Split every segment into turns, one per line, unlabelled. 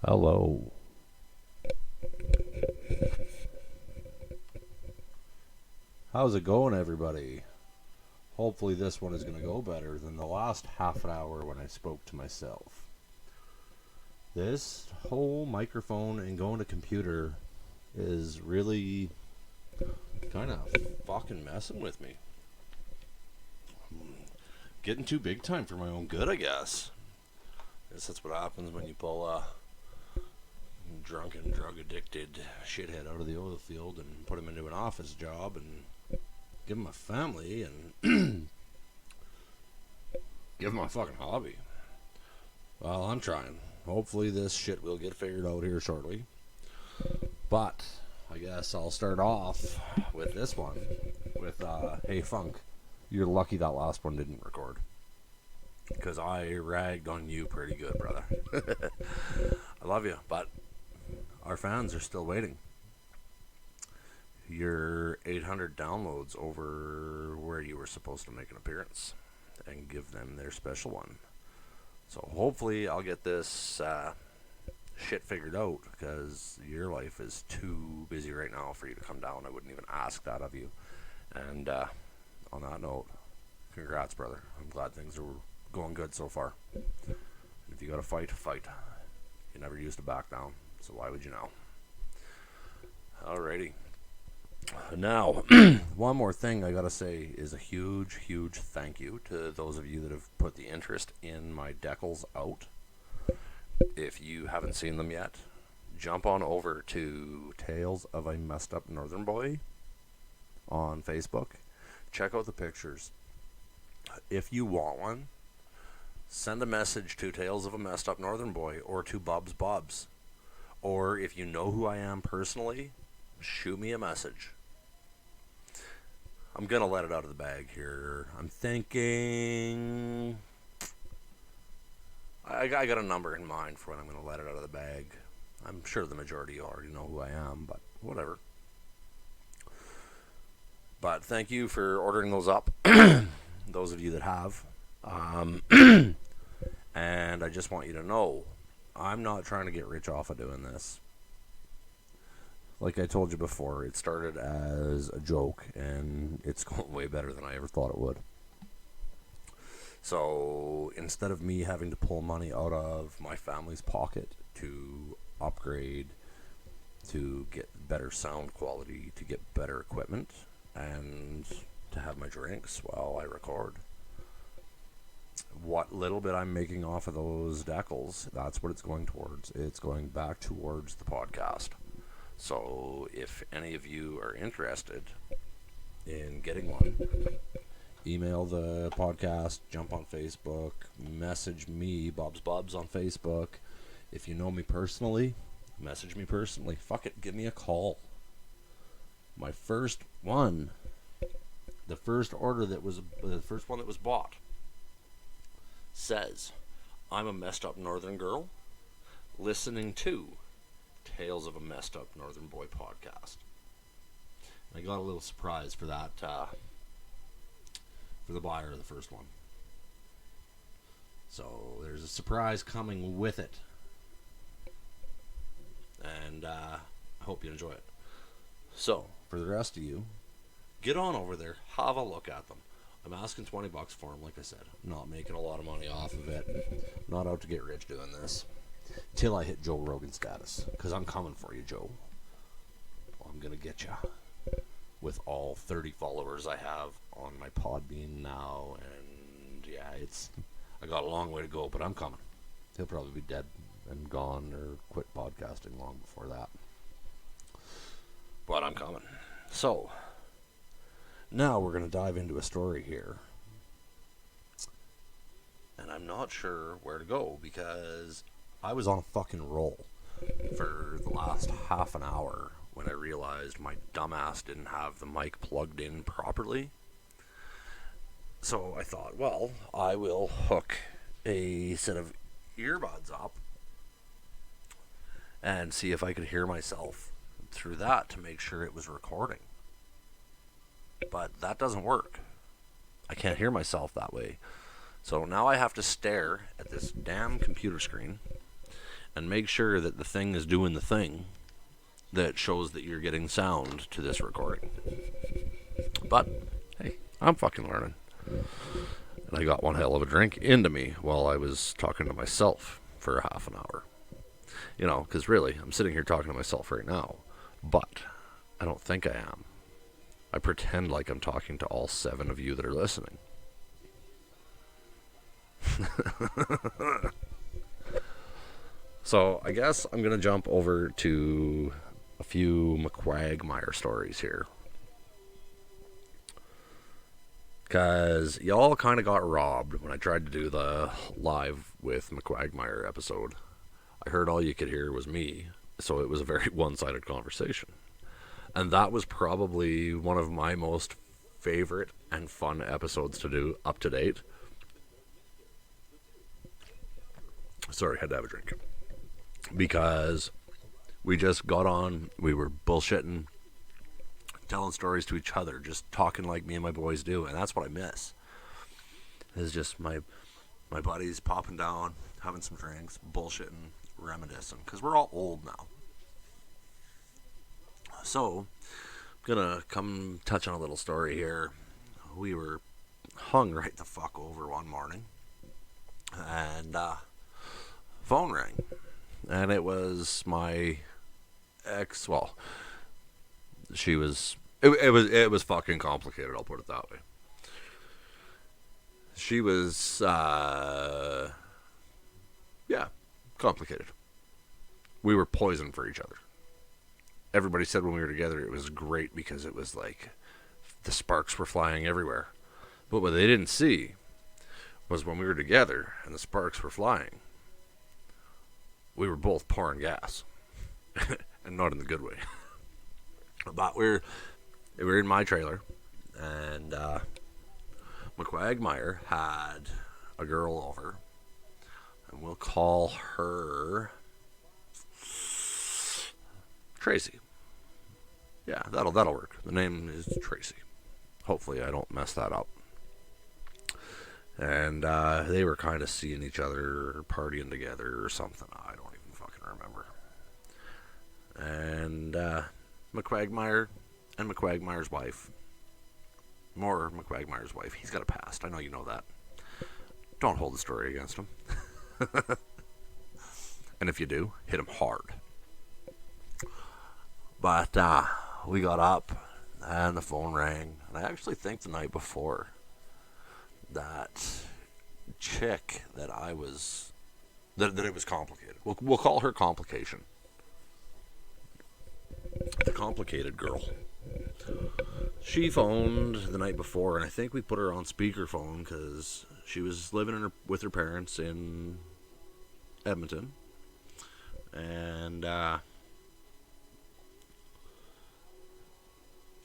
Hello. How's it going, everybody? Hopefully, this one is going to go better than the last half an hour when I spoke to myself. This whole microphone and going to computer is really kind of fucking messing with me. Getting too big time for my own good, I guess. That's what happens when you pull a drunken, drug-addicted shithead out of the oil field and put him into an office job and give him a family and give him a fucking hobby. Well, I'm trying. Hopefully this shit will get figured out here shortly. But I guess I'll start off with this one with Hey Funk, you're lucky that last one didn't record, because I ragged on you pretty good, brother. I love you, but our fans are still waiting. Your 800 downloads over where you were supposed to make an appearance and give them their special one. So hopefully I'll get this shit figured out, because your life is too busy right now for you to come down. I wouldn't even ask that of you. And on that note, congrats, brother. I'm glad things are going good so far. If you gotta fight, fight. You never used to back down, so why would you now? Alrighty. Now, one more thing I gotta say is a huge, huge thank you to those of you that have put the interest in my decals out. If you haven't seen them yet, jump on over to Tales of a Messed Up Northern Boy on Facebook. Check out the pictures. If you want one, send a message to Tales of a Messed Up Northern Boy or to Bubs Bobs. Or if you know who I am personally, shoot me a message. I'm going to let it out of the bag here. I'm thinking... I got a number in mind for when I'm going to let it out of the bag. I'm sure the majority already know who I am, but whatever. But thank you for ordering those up, those of you that have. And I just want you to know, I'm not trying to get rich off of doing this. Like I told you before, it started as a joke, and it's going way better than I ever thought it would. So instead of me having to pull money out of my family's pocket to upgrade, to get better sound quality, to get better equipment, and to have my drinks while I record, what little bit I'm making off of those decals, that's what it's going towards. It's going back towards the podcast. So if any of you are interested in getting one, email the podcast, jump on Facebook, message me, Bob's Bobs on Facebook. If you know me personally, message me personally. Fuck it, give me a call. My first one, the first order that was, the first one that was bought, says, I'm a messed up northern girl listening to Tales of a Messed Up Northern Boy podcast. I got a little surprise for that, for the buyer of the first one. So there's a surprise coming with it. And I hope you enjoy it. So, for the rest of you, get on over there, have a look at them. I'm asking $20 for them, like I said. I'm not making a lot of money off of it. Not out to get rich doing this. Till I hit Joe Rogan status. Because I'm coming for you, Joe. I'm going to get you. With all 30 followers I have on my Podbean now. And yeah, I got a long way to go, but I'm coming. He'll probably be dead and gone or quit podcasting long before that. But I'm coming. So, now we're going to dive into a story here. And I'm not sure where to go, because I was on a fucking roll for the last half an hour when I realized my dumbass didn't have the mic plugged in properly. So I thought, well, I will hook a set of earbuds up and see if I could hear myself through that to make sure it was recording. But that doesn't work. I can't hear myself that way. So now I have to stare at this damn computer screen and make sure that the thing is doing the thing that shows that you're getting sound to this recording. But, hey, I'm fucking learning. And I got one hell of a drink into me while I was talking to myself for a half an hour. You know, because really, I'm sitting here talking to myself right now, but I don't think I am. I pretend like I'm talking to all 7 of you that are listening. So, I guess I'm going to jump over to a few McQuagmire stories here. Because y'all kind of got robbed when I tried to do the live with McQuagmire episode. I heard all you could hear was me, so it was a very one-sided conversation. And that was probably one of my most favorite and fun episodes to do up to date. Sorry, had to have a drink. Because we just got on, we were bullshitting, telling stories to each other, just talking like me and my boys do, and that's what I miss. It's just my buddies popping down, having some drinks, bullshitting, reminiscing, because we're all old now. So, I'm gonna come touch on a little story here. We were hung right the fuck over one morning, and phone rang, and it was my ex. Well, she was. It was fucking complicated. I'll put it that way. She was, complicated. We were poison for each other. Everybody said when we were together it was great because it was like the sparks were flying everywhere. But what they didn't see was when we were together and the sparks were flying, we were both pouring gas. And not in the good way. But we were in my trailer, and McQuagmire had a girl over, and we'll call her Tracy. Yeah, that'll work. The name is Tracy. Hopefully I don't mess that up. And they were kind of seeing each other, or partying together or something. I don't even fucking remember. And McQuagmire and McQuagmire's wife. More McQuagmire's wife. He's got a past. I know you know that. Don't hold the story against him. And if you do, hit him hard. But we got up and the phone rang. And I actually think the night before that chick that I was... That it was complicated. We'll call her Complication. The complicated girl. She phoned the night before, and I think we put her on speakerphone because she was living with her parents in Edmonton. And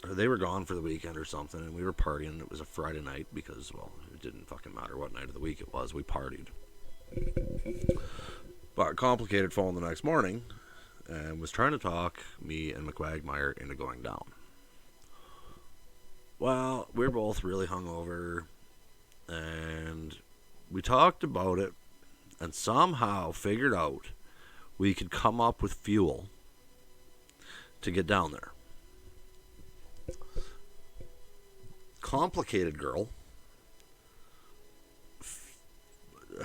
they were gone for the weekend or something, and we were partying. It was a Friday night because, well, it didn't fucking matter what night of the week it was. We partied. But complicated phone the next morning and was trying to talk me and McQuagmire into going down. Well, we're both really hungover, and we talked about it and somehow figured out we could come up with fuel to get down there. Complicated girl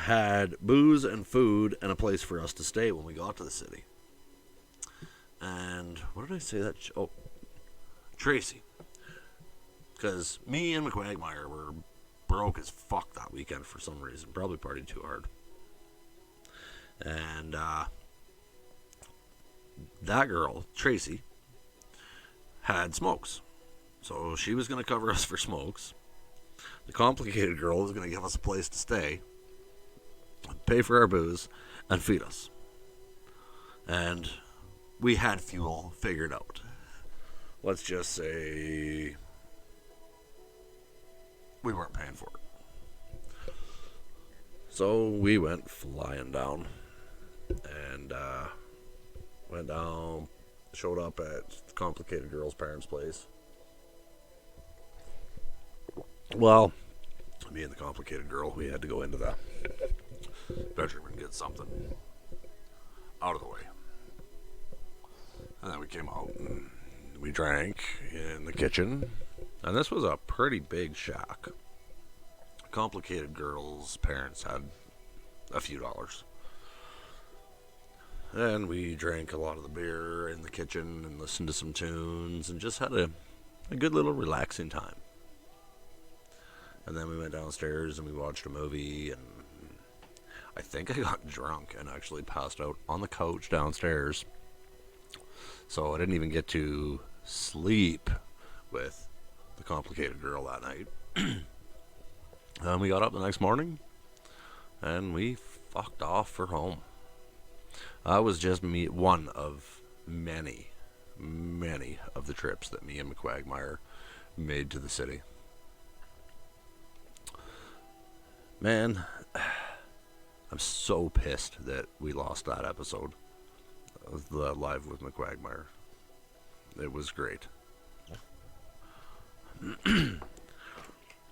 had booze and food and a place for us to stay when we got to the city. And what did I say that? Tracy. Because me and McQuagmire were broke as fuck that weekend for some reason. Probably partied too hard. And that girl, Tracy, had smokes. So she was going to cover us for smokes. The complicated girl was going to give us a place to stay, pay for our booze, and feed us. And we had fuel figured out. Let's just say we weren't paying for it. So we went flying down. And went down, showed up at the complicated girl's parents' place. Well, me and the complicated girl, we had to go into the bedroom and get something. out of the way. And then we came out and we drank in the kitchen. And this was a pretty big shack. Complicated girl's parents had a few dollars. And we drank a lot of the beer in the kitchen and listened to some tunes and just had a good little relaxing time. And then we went downstairs and we watched a movie, and I think I got drunk and actually passed out on the couch downstairs. So I didn't even get to sleep with the complicated girl that night. And we got up the next morning and we fucked off for home. That was just one of many of the trips that me and McQuagmire made to the city. Man, I'm so pissed that we lost that episode of the Live with McQuagmire. It was great.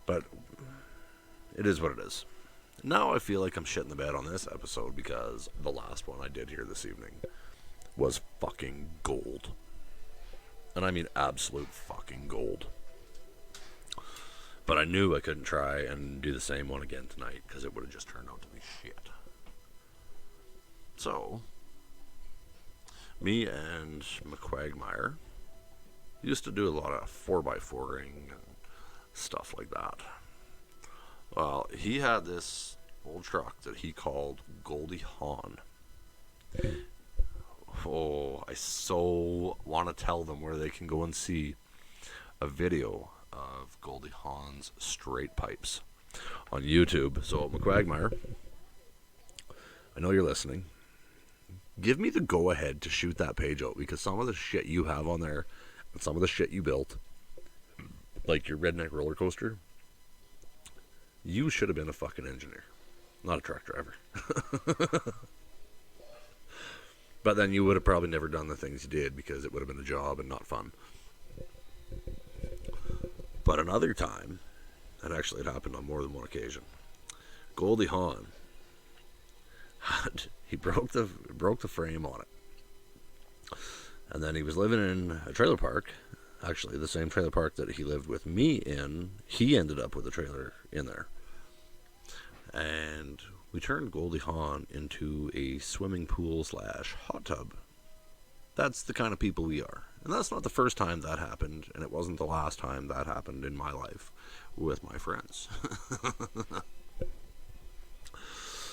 But it is what it is. Now I feel like I'm shitting the bed on this episode because the last one I did here this evening was fucking gold. And I mean absolute fucking gold. But I knew I couldn't try and do the same one again tonight because it would have just turned out to be shit. So, me and McQuagmire used to do a lot of 4x4ing and stuff like that. Well, he had this old truck that he called Goldie Hawn. Oh, I so want to tell them where they can go and see a video of Goldie Hawn's straight pipes on YouTube. So, McQuagmire, I know you're listening. Give me the go-ahead to shoot that page out, because some of the shit you have on there and some of the shit you built, like your redneck roller coaster, you should have been a fucking engineer, not a truck driver. But then you would have probably never done the things you did because it would have been a job and not fun. But another time, and actually it happened on more than one occasion, Goldie Hawn, he broke the frame on it. And then he was living in a trailer park, actually the same trailer park that he lived with me in. He ended up with a trailer in there. And we turned Goldie Hawn into a swimming pool / hot tub. That's the kind of people we are. And that's not the first time that happened, and it wasn't the last time that happened in my life with my friends.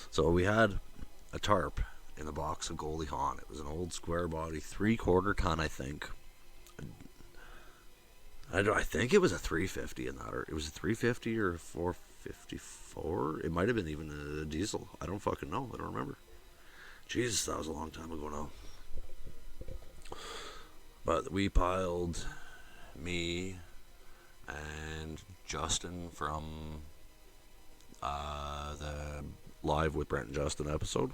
So we had a tarp in the box of Goldie Hawn. It was an old square body, 3/4 ton, I think. I think it was a 350 in that, or it was a 350 or a 454. It might have been even a diesel. I don't fucking know. I don't remember. Jesus, that was a long time ago now. But we piled me and Justin from the Live with Brent and Justin episode,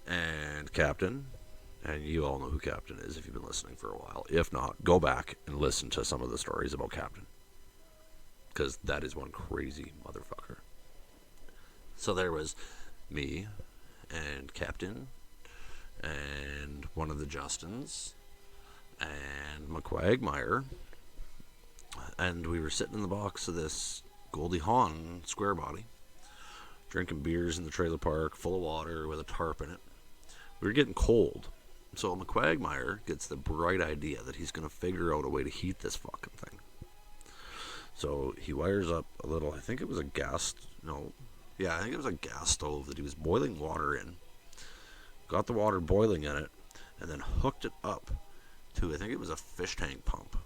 and Captain. And you all know who Captain is if you've been listening for a while. If not, go back and listen to some of the stories about Captain, because that is one crazy motherfucker. So there was me and Captain and one of the Justins and McQuagmire, and we were sitting in the box of this Goldie Hawn square body, drinking beers in the trailer park, full of water with a tarp in it. We were getting cold. So McQuagmire gets the bright idea that he's going to figure out a way to heat this fucking thing. So he wires up a little, I think it was a gas stove that he was boiling water in. Got the water boiling in it, and then hooked it up to, I think it was a fish tank pump,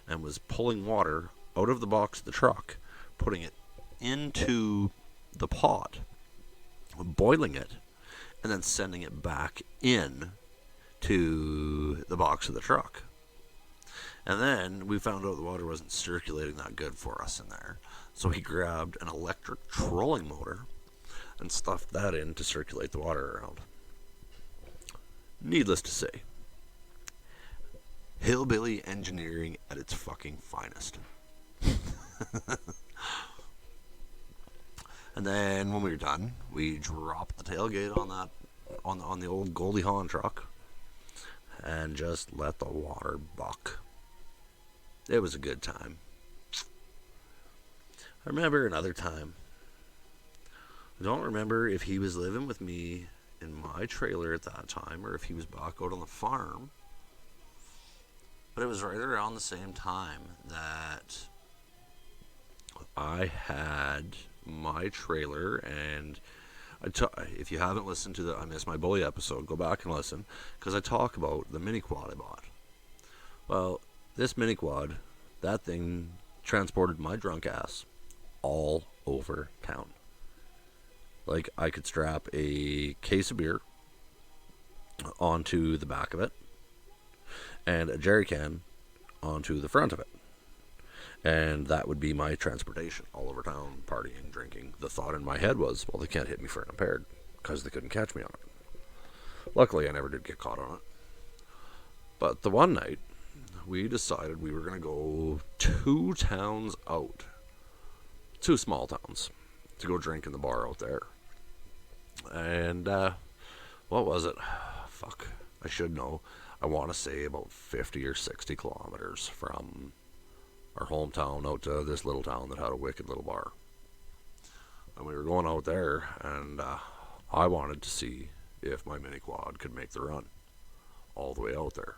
and was pulling water out of the box of the truck, putting it into the pot, boiling it, and then sending it back in to the box of the truck. And then we found out the water wasn't circulating that good for us in there. So he grabbed an electric trolling motor and stuffed that in to circulate the water around. Needless to say, hillbilly engineering at its fucking finest. And then when we were done, we dropped the tailgate on that on the old Goldie Hawn truck and just let the water buck. It was a good time. I remember another time. I don't remember if he was living with me in my trailer at that time or if he was back out on the farm. But it was right around the same time that I had my trailer, and if you haven't listened to the I Miss My Bully episode, go back and listen, because I talk about the mini quad I bought. Well, this mini quad, that thing transported my drunk ass all over town. Like, I could strap a case of beer onto the back of it and a jerry can onto the front of it. And that would be my transportation all over town, partying, drinking. The thought in my head was, well, they can't hit me for unimpaired because they couldn't catch me on it. Luckily, I never did get caught on it. But the one night, we decided we were going to go 2 towns out. 2 small towns to go drink in the bar out there. And, what was it? Fuck, I should know. I want to say about 50 or 60 kilometers from our hometown out to this little town that had a wicked little bar. And we were going out there, and I wanted to see if my mini quad could make the run all the way out there.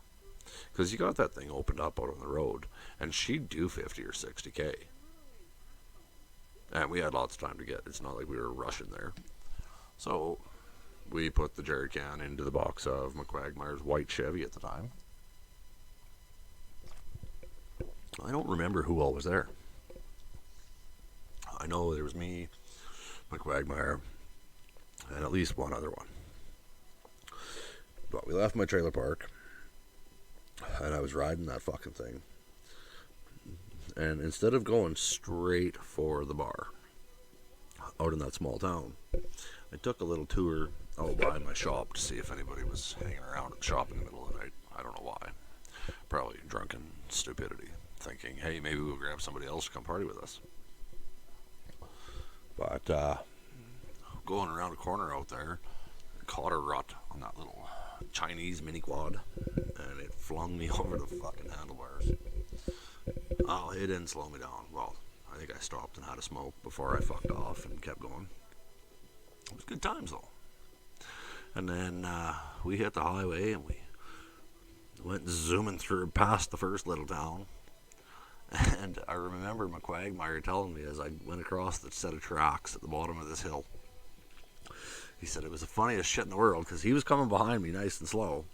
Because you got that thing opened up out on the road, and she'd do 50 or 60K. And we had lots of time to get. It's not like we were rushing there. So we put the jerry can into the box of McQuagmire's white Chevy at the time. I don't remember who all was there. I know there was me, McQuagmire, and at least one other one. But we left my trailer park, and I was riding that fucking thing. And instead of going straight for the bar out in that small town, I took a little tour out by my shop to see if anybody was hanging around at the shop in the middle of the night. I don't know why. Probably drunken stupidity, thinking, hey, maybe we'll grab somebody else to come party with us. But going around a corner out there, caught a rut on that little Chinese mini quad, and it flung me over the fucking handlebars. Oh, it didn't slow me down. Well, I think I stopped and had a smoke before I fucked off and kept going. It was good times, though. And then we hit the highway, and we went zooming through past the first little town. And I remember McQuagmire telling me as I went across the set of tracks at the bottom of this hill, he said it was the funniest shit in the world, because he was coming behind me nice and slow,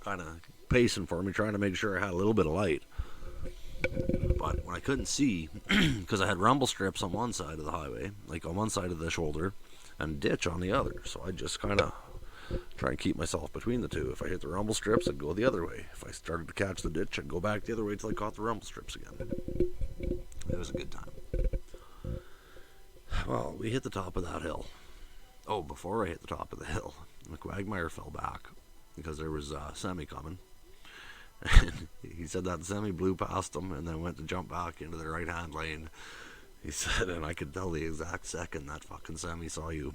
kind of pacing for me, trying to make sure I had a little bit of light. But when I couldn't see, because I had rumble strips on one side of the highway, like on one side of the shoulder, and ditch on the other, so I just kind of try and keep myself between the two. If I hit the rumble strips, I'd go the other way. If I started to catch the ditch, I'd go back the other way till I caught the rumble strips again. It was a good time. Well, we hit the top of that hill. Oh, before I hit the top of the hill, McQuagmire fell back because there was a semi coming. And he said that semi blew past him and then went to jump back into the right-hand lane. He said, and I could tell the exact second that fucking semi saw you,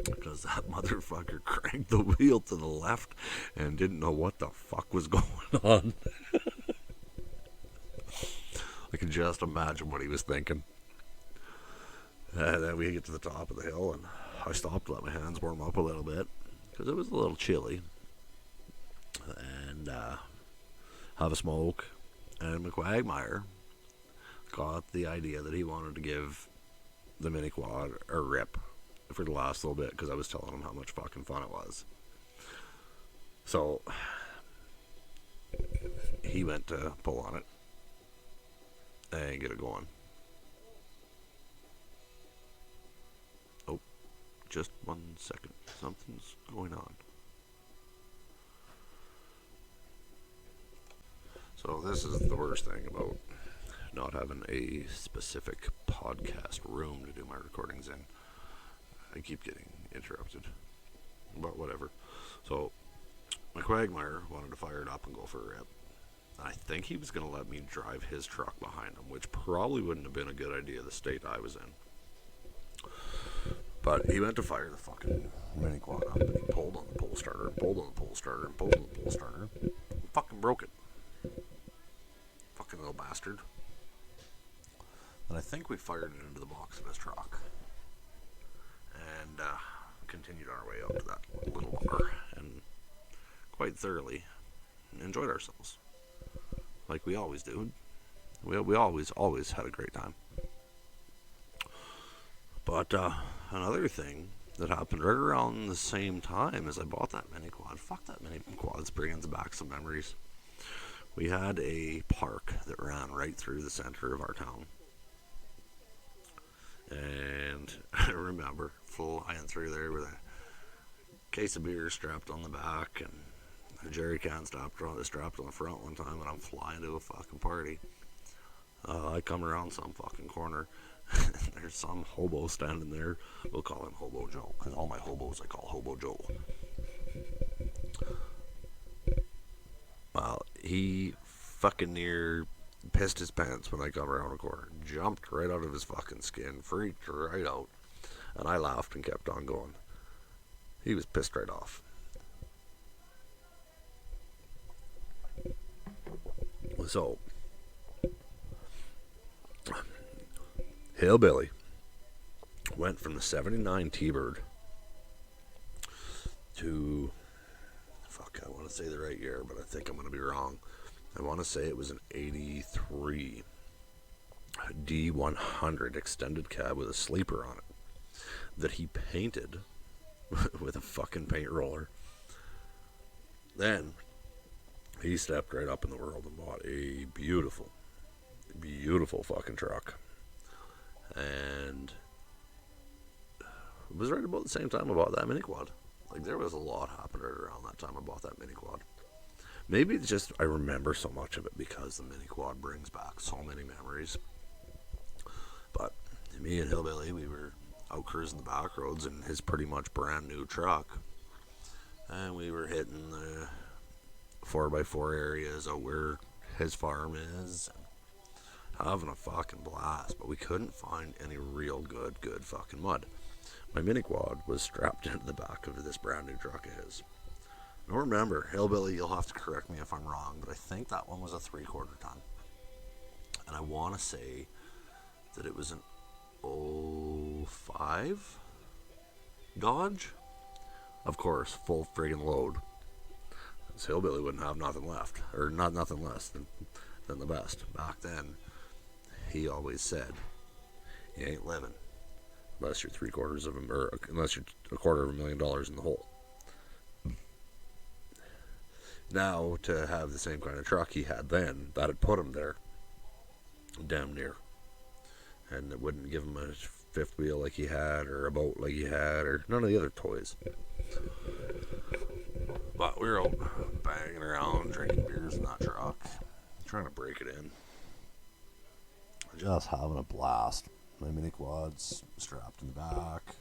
because that motherfucker cranked the wheel to the left and didn't know what the fuck was going on. I can just imagine what he was thinking. And then we get to the top of the hill, and I stopped to let my hands warm up a little bit, because it was a little chilly. And have a smoke. And McQuagmire got the idea that he wanted to give the mini quad a rip for the last little bit, because I was telling him how much fucking fun it was. So he went to pull on it and get it going. Oh, just 1 second. Something's going on. So this is the worst thing about not having a specific podcast room to do my recordings in. I keep getting interrupted, but whatever. So McQuagmire wanted to fire it up and go for a rip. I think he was going to let me drive his truck behind him, which probably wouldn't have been a good idea the state I was in. But he went to fire the fucking mini quad up, and he pulled on the pole starter, and pulled on the pole starter, and pulled on the pole starter, and fucking broke it. Fucking little bastard. And I think we fired it into the box of his truck. And continued our way out to that little bar, and quite thoroughly enjoyed ourselves. Like we always do. We always had a great time. But another thing that happened right around the same time as I bought that mini quad. Fuck that mini quad. It's bringing back some memories. We had a park that ran right through the center of our town. And I remember flying through there with a case of beer strapped on the back and a jerry can strapped on the front one time, and I'm flying to a fucking party. I come around some fucking corner. There's some hobo standing there. We'll call him Hobo Joe, because all my hobos I call Hobo Joe. Well, he fucking near pissed his pants when I come around the corner. Jumped right out of his fucking skin. Freaked right out. And I laughed and kept on going. He was pissed right off. So, Hillbilly went from the 79 T-Bird to, I want to say the right year, but I think I'm going to be wrong. I want to say it was an 83 D100 extended cab with a sleeper on it that he painted with a fucking paint roller. Then he stepped right up in the world and bought a beautiful, beautiful fucking truck. And it was right about the same time I bought that mini quad. Like, there was a lot happening right around that time I bought that mini quad. Maybe it's just I remember so much of it because the mini quad brings back so many memories. But me and Hillbilly, we were out cruising the back roads in his pretty much brand new truck. And we were hitting the 4x4 areas out where his farm is. Having a fucking blast. But we couldn't find any real good fucking mud. My mini quad was strapped into the back of this brand new truck of his. I don't remember. Hillbilly, you'll have to correct me if I'm wrong, but I think that one was a 3/4 ton. And I want to say that it was an 05 Dodge. Of course, full friggin' load. This Hillbilly wouldn't have nothing left, or not nothing less than the best. Back then, he always said, "You ain't living unless you're unless you're $250,000 in the hole." Now, to have the same kind of truck he had then, that'd put him there, damn near. And it wouldn't give him a fifth wheel like he had, or a boat like he had, or none of the other toys. But we were out banging around, drinking beers in that truck, trying to break it in. Just having a blast. My mini quad's strapped in the back.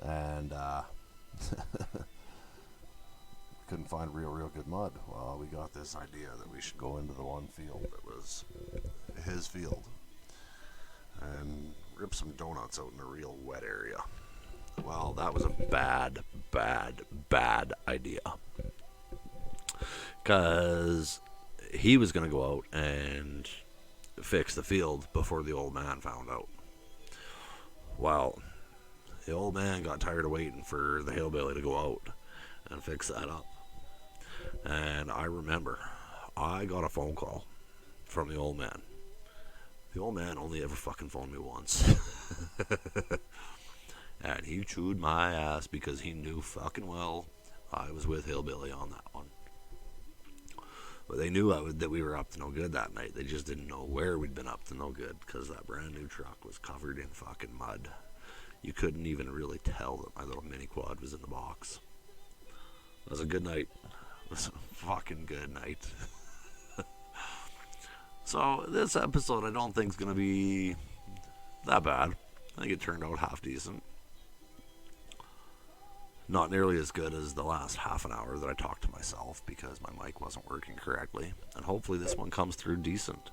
And, couldn't find real good mud. Well, we got this idea that we should go into the one field that was his field and rip some donuts out in a real wet area. Well, that was a bad idea, because he was going to go out and fix the field before the old man found out. Well, the old man got tired of waiting for the Hillbilly to go out and fix that up. And I remember I got a phone call from the old man. The old man only ever fucking phoned me once. And he chewed my ass because he knew fucking well I was with Hillbilly on that one. But they knew that we were up to no good that night. They just didn't know where we'd been up to no good, because that brand new truck was covered in fucking mud. You couldn't even really tell that my little mini quad was in the box. It was a good night. It was a fucking good night. So this episode I don't think is going to be that bad. I think it turned out half decent. Not nearly as good as the last half an hour that I talked to myself because my mic wasn't working correctly. And hopefully this one comes through decent.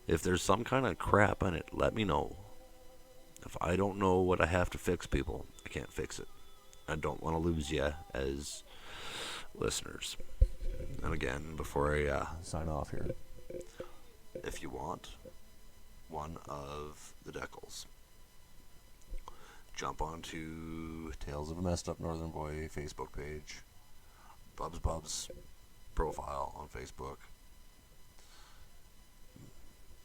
If there's some kind of crap in it, let me know. If I don't know what I have to fix, people, I can't fix it. I don't want to lose you as listeners. And again, before I sign off here, if you want one of the decals, jump onto Tales of a Messed Up Northern Boy Facebook page, Bub's profile on Facebook.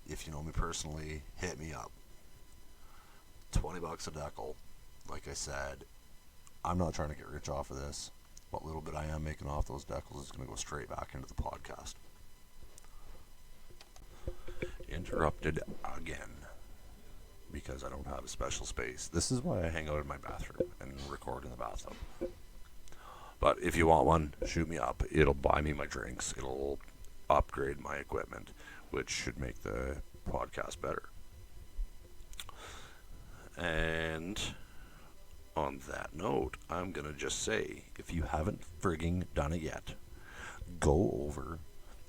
If you know me personally, hit me up. $20 a decal. Like I said, I'm not trying to get rich off of this. What little bit I am making off those decals is going to go straight back into the podcast. Interrupted again because I don't have a special space. This is why I hang out in my bathroom and record in the bathtub. But if you want one, shoot me up. It'll buy me my drinks. It'll upgrade my equipment, which should make the podcast better. And on that note, I'm going to just say, if you haven't frigging done it yet, go over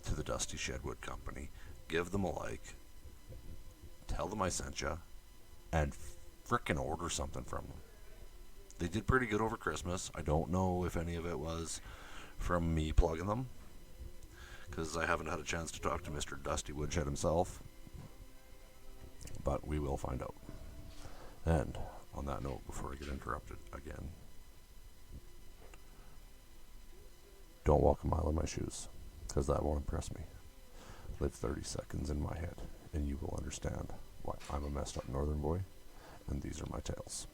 to the Dusty Shedwood Company, give them a like, tell them I sent you, and frickin' order something from them. They did pretty good over Christmas. I don't know if any of it was from me plugging them, because I haven't had a chance to talk to Mr. Dusty Woodshed himself, but we will find out. And on that note, before I get interrupted again, don't walk a mile in my shoes, because that won't impress me. Live 30 seconds in my head, and you will understand why I'm a messed up northern boy, and these are my tales.